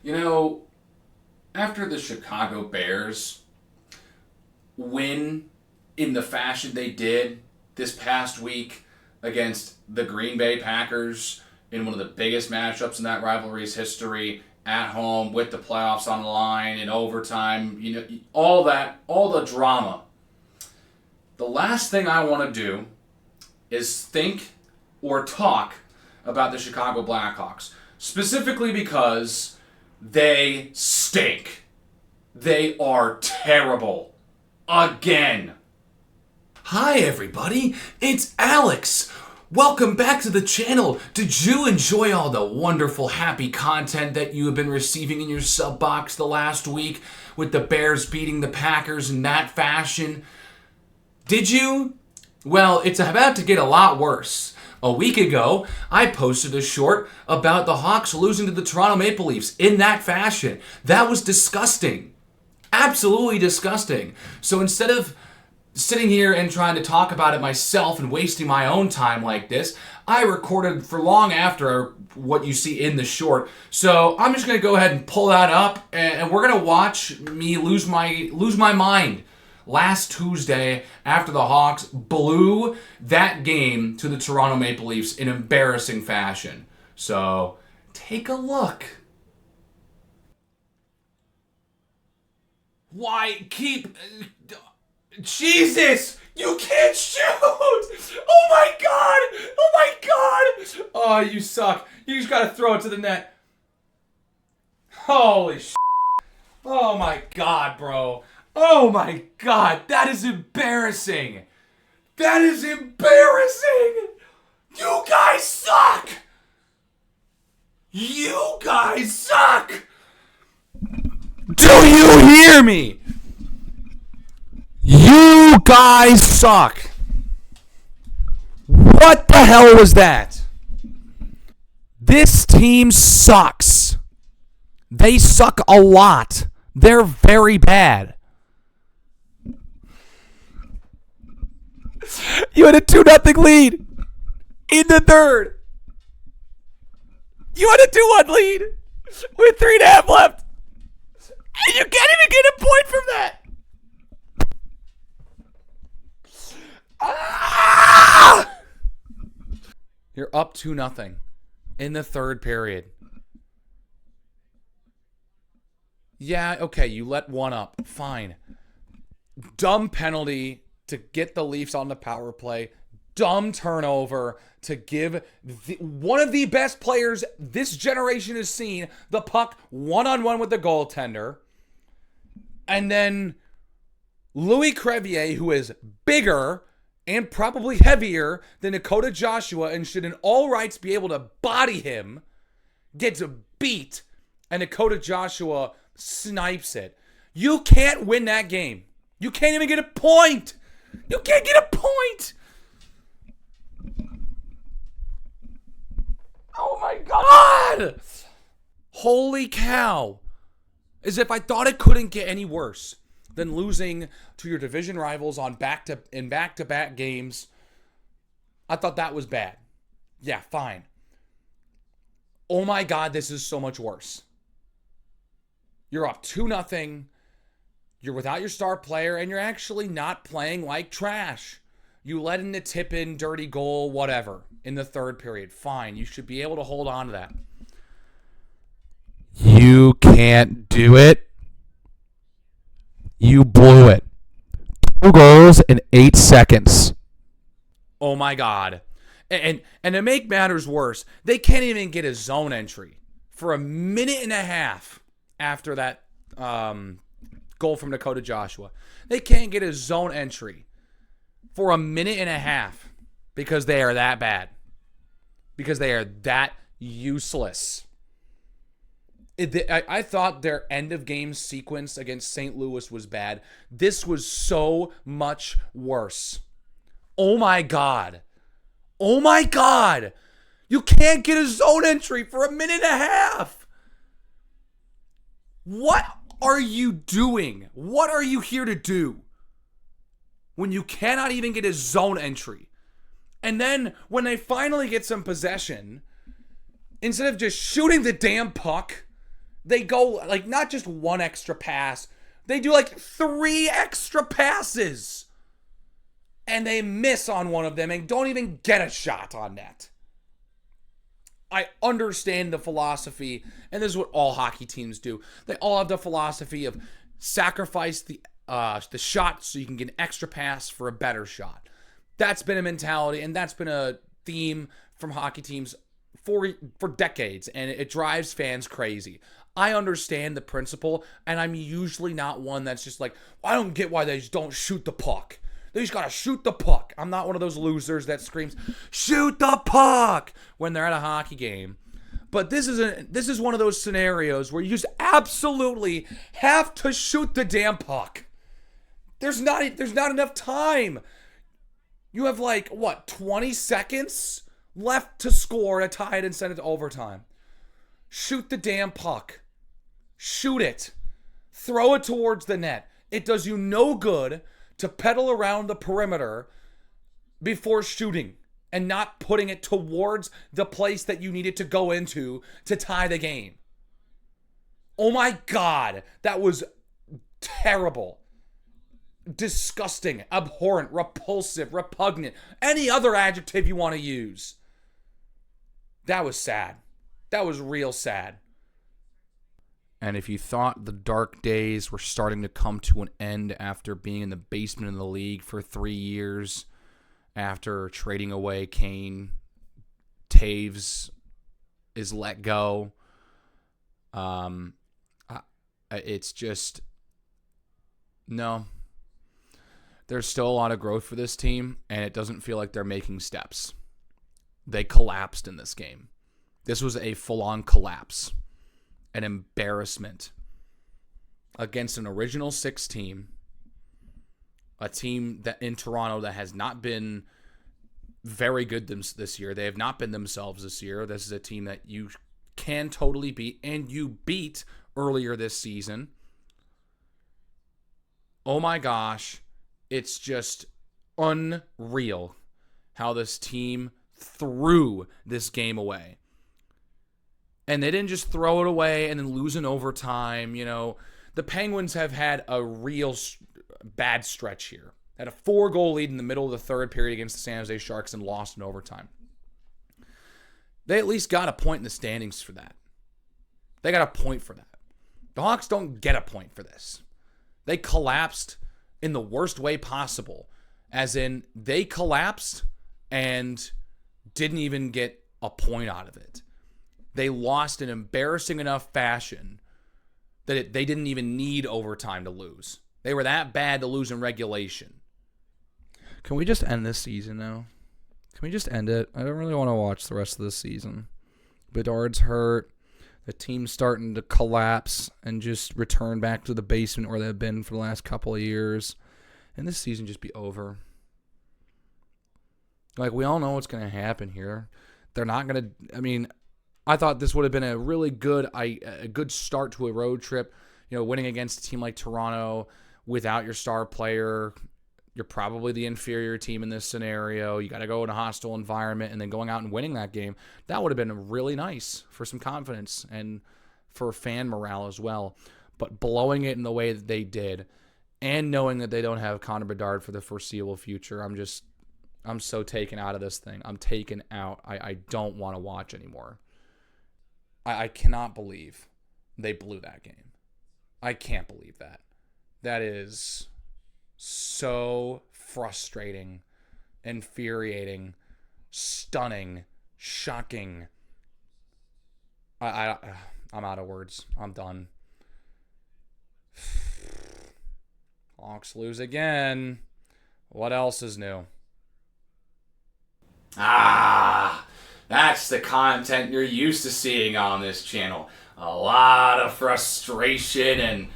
You know, after the Chicago Bears win in the fashion they did this past week against the Green Bay Packers in one of the biggest matchups in that rivalry's history, at home with the playoffs on the line in overtime, all the drama. The last thing I want to do is think or talk about the Chicago Blackhawks, specifically because they stink. They are terrible. Again. Hi everybody, it's Alex. Welcome back to the channel. Did you enjoy all the wonderful, happy content that you have been receiving in your sub box the last week with the Bears beating the Packers in that fashion? Did you? Well, it's about to get a lot worse. A week ago, I posted a short about the Hawks losing to the Toronto Maple Leafs in that fashion. That was disgusting. Absolutely disgusting. So instead of sitting here and trying to talk about it myself and wasting my own time like this, I recorded for long after what you see in the short. So I'm just going to go ahead and pull that up, and we're going to watch me lose my mind last Tuesday after the Hawks blew that game to the Toronto Maple Leafs in embarrassing fashion. So take a look. Why keep... Jesus! You can't shoot! Oh my god! Oh my god! Oh, you suck. You just gotta throw it to the net. Holy sh**. Oh my god, bro. Oh my god, that is embarrassing. That is embarrassing! You guys suck! You guys suck! Do you hear me? You guys suck. What the hell was that? This team sucks. They suck a lot. They're very bad. You had a 2-0 lead in the third. You had a 2-1 lead with 3.5 left. And you can't even get a point from that. Ah! You're up 2-0 in the third period. Yeah, okay, you let one up. Fine. Dumb penalty to get the Leafs on the power play. Dumb turnover to give one of the best players this generation has seen the puck one-on-one with the goaltender. And then Louis Crevier, who is bigger and probably heavier than Dakota Joshua and should in all rights be able to body him, gets beat, and Dakota Joshua snipes it. You can't win that game. You can't even get a point. You can't get a point. Oh my God. Holy cow. As if I thought it couldn't get any worse than losing to your division rivals on back-to-back games. I thought that was bad. Yeah, fine. Oh my God, this is so much worse. You're up 2-0. You're without your star player, and you're actually not playing like trash. You let in the tip-in, dirty goal, whatever, in the third period. Fine, you should be able to hold on to that. You can't do it. You blew it. 2 goals in 8 seconds. Oh my God. And to make matters worse, they can't even get a zone entry for a minute and a half after that goal from Dakota Joshua. They can't get a zone entry for a minute and a half because they are that bad. Because they are that useless. I thought their end of game sequence against St. Louis was bad. This was so much worse. Oh my God. Oh my God. You can't get a zone entry for a minute and a half. What are you doing? What are you here to do when you cannot even get a zone entry? And then when they finally get some possession, instead of just shooting the damn puck, They go, like, not just one extra pass. They do, like, 3 extra passes. And they miss on one of them and don't even get a shot on net. I understand the philosophy, and this is what all hockey teams do. They all have the philosophy of sacrifice the shot so you can get an extra pass for a better shot. That's been a mentality, and that's been a theme from hockey teams for decades, and it drives fans crazy. I understand the principle, and I'm usually not one that's just like, I don't get why they just don't shoot the puck. They just gotta shoot the puck. I'm not one of those losers that screams, shoot the puck, when they're at a hockey game. But this is one of those scenarios where you just absolutely have to shoot the damn puck. There's not enough time. You have 20 seconds left to score to tie it and send it to overtime. Shoot the damn puck. Shoot it. Throw it towards the net. It does you no good to pedal around the perimeter before shooting and not putting it towards the place that you need it to go into to tie the game. Oh my God, that was terrible. Disgusting, abhorrent, repulsive, repugnant, any other adjective you want to use. That was sad. That was real sad. And if you thought the dark days were starting to come to an end after being in the basement of the league for 3 years, after trading away Kane, Taves is let go, it's just, no. There's still a lot of growth for this team, and it doesn't feel like they're making steps. They collapsed in this game. This was a full-on collapse. An embarrassment against an original 6 team, a team that in Toronto that has not been very good this year. They have not been themselves this year. This is a team that you can totally beat, and you beat earlier this season. Oh my gosh, it's just unreal how this team threw this game away. And they didn't just throw it away and then lose in overtime. You know, the Penguins have had a real bad stretch here. Had a 4-goal lead in the middle of the third period against the San Jose Sharks and lost in overtime. They at least got a point in the standings for that. They got a point for that. The Hawks don't get a point for this. They collapsed in the worst way possible. As in, they collapsed and didn't even get a point out of it. They lost in embarrassing enough fashion that they didn't even need overtime to lose. They were that bad to lose in regulation. Can we just end this season now? Can we just end it? I don't really want to watch the rest of this season. Bedard's hurt. The team's starting to collapse and just return back to the basement where they've been for the last couple of years. And this season just be over. We all know what's going to happen here. They're not going to, I thought this would have been a really good start to a road trip. You know, winning against a team like Toronto without your star player. You're probably the inferior team in this scenario. You got to go in a hostile environment and then going out and winning that game. That would have been really nice for some confidence and for fan morale as well. But blowing it in the way that they did and knowing that they don't have Connor Bedard for the foreseeable future, I'm so taken out of this thing. I'm taken out. I don't want to watch anymore. I cannot believe they blew that game. I can't believe that. That is so frustrating, infuriating, stunning, shocking. I'm out of words. I'm done. Hawks lose again. What else is new? That's the content you're used to seeing on this channel. A lot of frustration and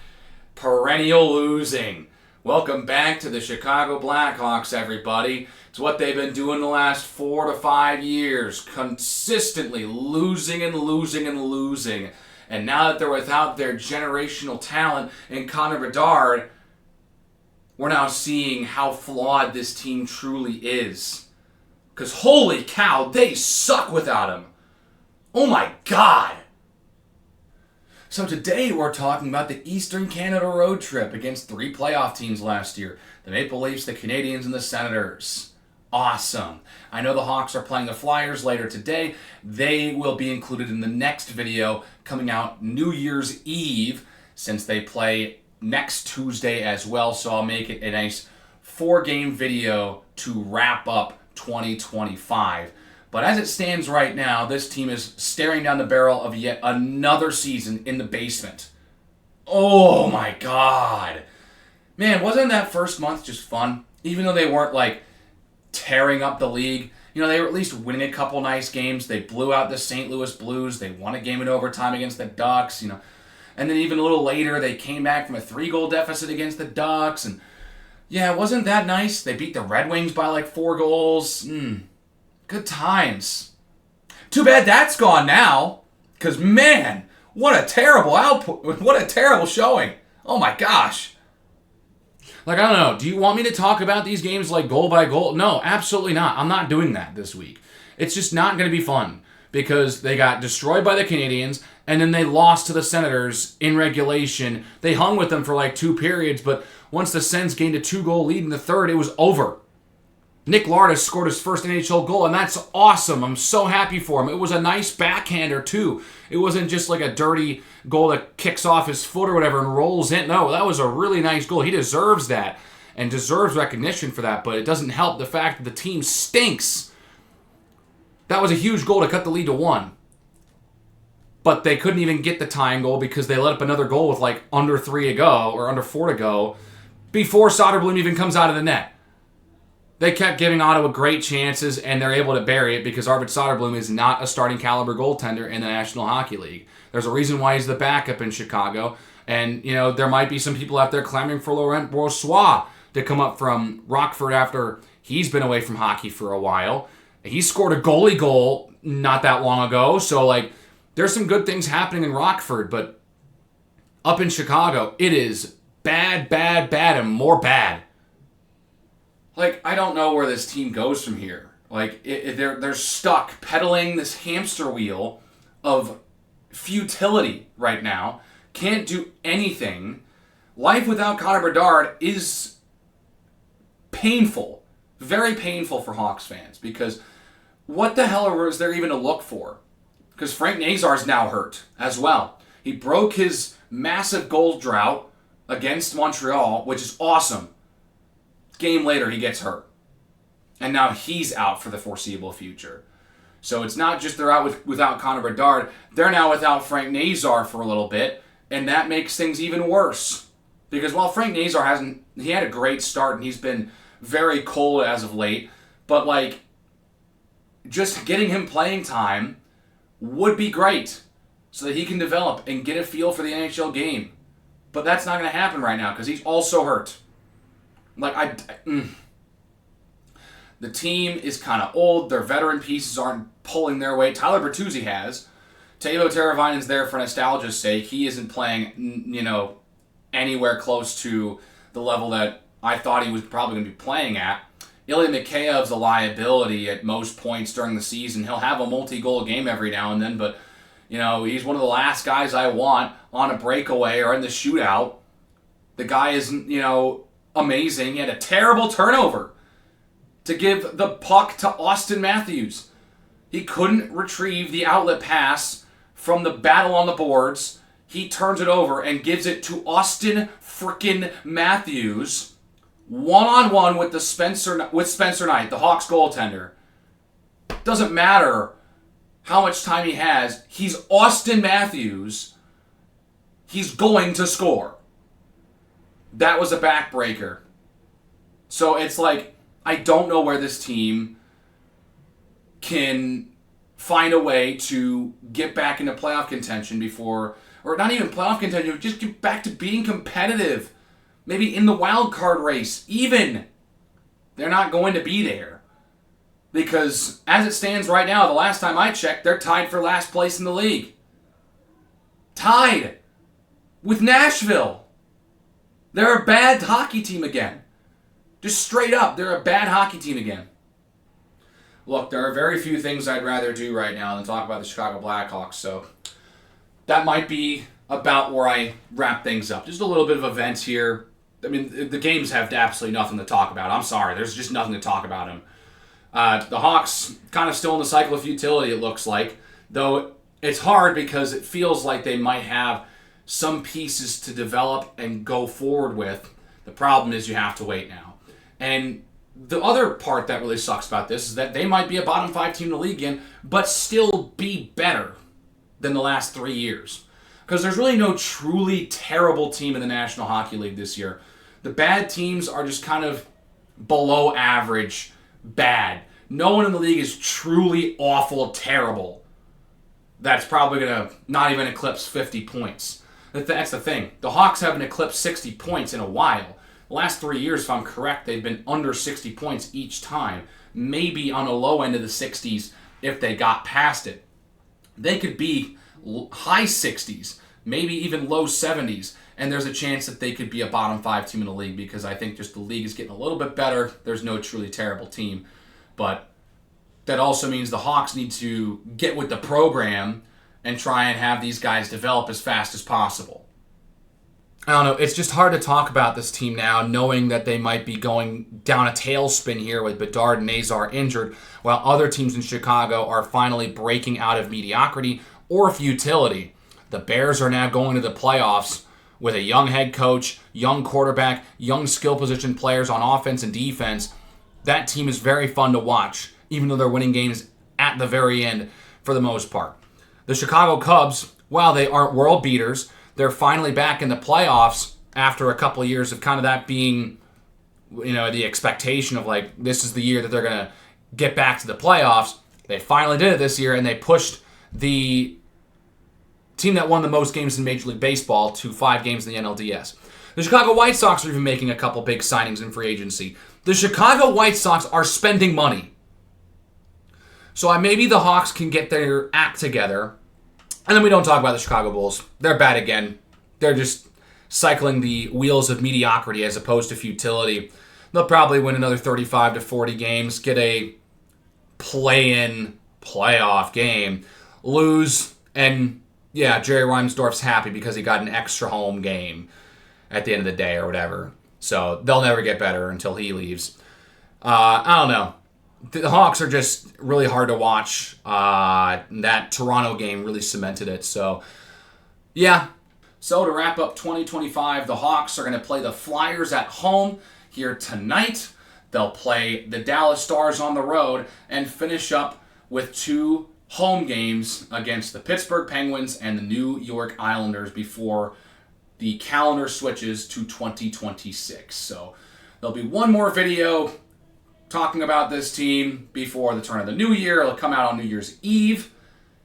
perennial losing. Welcome back to the Chicago Blackhawks, everybody. It's what they've been doing the last 4 to 5 years. Consistently losing and losing and losing. And now that they're without their generational talent in Connor Bedard, we're now seeing how flawed this team truly is. Because holy cow, they suck without him. Oh my God. So today we're talking about the Eastern Canada road trip against 3 playoff teams last year. The Maple Leafs, the Canadiens, and the Senators. Awesome. I know the Hawks are playing the Flyers later today. They will be included in the next video coming out New Year's Eve since they play next Tuesday as well. So I'll make it a nice 4-game video to wrap up 2025. But as it stands right now, this team is staring down the barrel of yet another season in the basement. Oh my God. Man, wasn't that first month just fun? Even though they weren't like tearing up the league. You know, they were at least winning a couple nice games. They blew out the St. Louis Blues. They won a game in overtime against the Ducks, you know. And then even a little later, they came back from a 3-goal deficit against the Ducks. And yeah, wasn't that nice? They beat the Red Wings by like 4 goals. Good times. Too bad that's gone now. Because, man, what a terrible output. What a terrible showing. Oh, my gosh. Like, I don't know. Do you want me to talk about these games like goal by goal? No, absolutely not. I'm not doing that this week. It's just not going to be fun. Because they got destroyed by the Canadiens, and then they lost to the Senators in regulation. They hung with them for like 2 periods, but once the Sens gained a 2-goal lead in the third, it was over. Nick Lardis scored his first NHL goal, and that's awesome. I'm so happy for him. It was a nice backhander, too. It wasn't just like a dirty goal that kicks off his foot or whatever and rolls in. No, that was a really nice goal. He deserves that and deserves recognition for that, but it doesn't help the fact that the team stinks. That was a huge goal to cut the lead to 1. But they couldn't even get the tying goal because they let up another goal with like under 3 to go or under 4 to go before Soderblom even comes out of the net. They kept giving Ottawa great chances, and they're able to bury it because Arvid Soderblom is not a starting caliber goaltender in the National Hockey League. There's a reason why he's the backup in Chicago, and you know there might be some people out there clamoring for Laurent Brossoit to come up from Rockford after he's been away from hockey for a while. He scored a goalie goal not that long ago, so like there's some good things happening in Rockford, but up in Chicago, it is bad, bad, bad, and more bad. Like, I don't know where this team goes from here. Like, they're stuck pedaling this hamster wheel of futility right now. Can't do anything. Life without Connor Bedard is painful. Very painful for Hawks fans. Because what the hell is there even to look for? Because Frank Nazar's now hurt as well. He broke his massive goal drought against Montreal, which is awesome. Game later, he gets hurt. And now he's out for the foreseeable future. So it's not just they're out without Connor Bedard. They're now without Frank Nazar for a little bit. And that makes things even worse. Because while Frank Nazar he had a great start and he's been very cold as of late. But like, just getting him playing time would be great. So that he can develop and get a feel for the NHL game. But that's not going to happen right now because he's also hurt. Like, the team is kind of old. Their veteran pieces aren't pulling their weight. Tyler Bertuzzi has. Teuvo Teravainen's there for nostalgia's sake. He isn't playing, you know, anywhere close to the level that I thought he was probably going to be playing at. Ilya Mikheyev's a liability at most points during the season. He'll have a multi-goal game every now and then, but, you know, he's one of the last guys I want on a breakaway or in the shootout. The guy isn't, you know, amazing. He had a terrible turnover to give the puck to Austin Matthews. He couldn't retrieve the outlet pass from the battle on the boards. He turns it over and gives it to Austin frickin' Matthews, one-on-one with Spencer Knight, the Hawks goaltender. Doesn't matter how much time he has. He's Austin Matthews. He's going to score. That was a backbreaker. So it's like, I don't know where this team can find a way to get back into playoff contention before, or not even playoff contention, just get back to being competitive. Maybe in the wild card race, even. They're not going to be there. Because as it stands right now, the last time I checked, they're tied for last place in the league. Tied with Nashville. They're a bad hockey team again. Just straight up, they're a bad hockey team again. Look, there are very few things I'd rather do right now than talk about the Chicago Blackhawks, so that might be about where I wrap things up. Just a little bit of events here. I mean, the games have absolutely nothing to talk about. I'm sorry. There's just nothing to talk about them. The Hawks kind of still in the cycle of futility, it looks like. Though it's hard because it feels like they might have some pieces to develop and go forward with. The problem is you have to wait now. And the other part that really sucks about this is that they might be a bottom 5 team in the league again, but still be better than the last 3 years. Because there's really no truly terrible team in the National Hockey League this year. The bad teams are just kind of below average bad. No one in the league is truly awful, terrible. That's probably going to not even eclipse 50 points. That's the thing. The Hawks haven't eclipsed 60 points in a while. The last 3 years, if I'm correct, they've been under 60 points each time. Maybe on the low end of the 60s if they got past it. They could be high 60s, maybe even low 70s, and there's a chance that they could be a bottom 5 team in the league because I think just the league is getting a little bit better. There's no truly terrible team. But that also means the Hawks need to get with the program and try and have these guys develop as fast as possible. I don't know. It's just hard to talk about this team now, knowing that they might be going down a tailspin here with Bedard and Nazar injured, while other teams in Chicago are finally breaking out of mediocrity or futility. The Bears are now going to the playoffs with a young head coach, young quarterback, young skill position players on offense and defense. That team is very fun to watch, even though they're winning games at the very end for the most part. The Chicago Cubs, while they aren't world beaters, they're finally back in the playoffs after a couple of years of kind of that being, the expectation of like, this is the year that they're going to get back to the playoffs. They finally did it this year, and they pushed the team that won the most games in Major League Baseball to 5 games in the NLDS. The Chicago White Sox are even making a couple big signings in free agency. The Chicago White Sox are spending money. So maybe the Hawks can get their act together. And then we don't talk about the Chicago Bulls. They're bad again. They're just cycling the wheels of mediocrity as opposed to futility. They'll probably win another 35 to 40 games, get a play-in playoff game, lose, and yeah, Jerry Reinsdorf's happy because he got an extra home game at the end of the day or whatever. So they'll never get better until he leaves. I don't know. The Hawks are just really hard to watch. That Toronto game really cemented it. So, yeah. So to wrap up 2025, the Hawks are going to play the Flyers at home here tonight. They'll play the Dallas Stars on the road and finish up with 2 home games against the Pittsburgh Penguins and the New York Islanders before the calendar switches to 2026. So there'll be one more video talking about this team before the turn of the new year. It'll come out on New Year's Eve.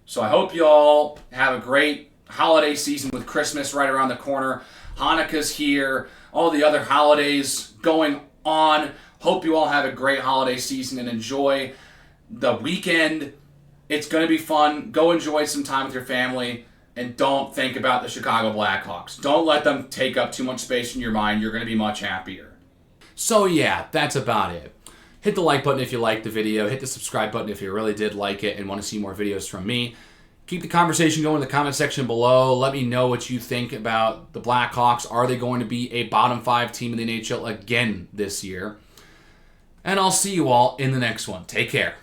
So I hope you all have a great holiday season with Christmas right around the corner. Hanukkah's here. All the other holidays going on. Hope you all have a great holiday season and enjoy the weekend. It's going to be fun. Go enjoy some time with your family. And don't think about the Chicago Blackhawks. Don't let them take up too much space in your mind. You're going to be much happier. So yeah, that's about it. Hit the like button if you liked the video. Hit the subscribe button if you really did like it and want to see more videos from me. Keep the conversation going in the comment section below. Let me know what you think about the Blackhawks. Are they going to be a bottom 5 team in the NHL again this year? And I'll see you all in the next one. Take care.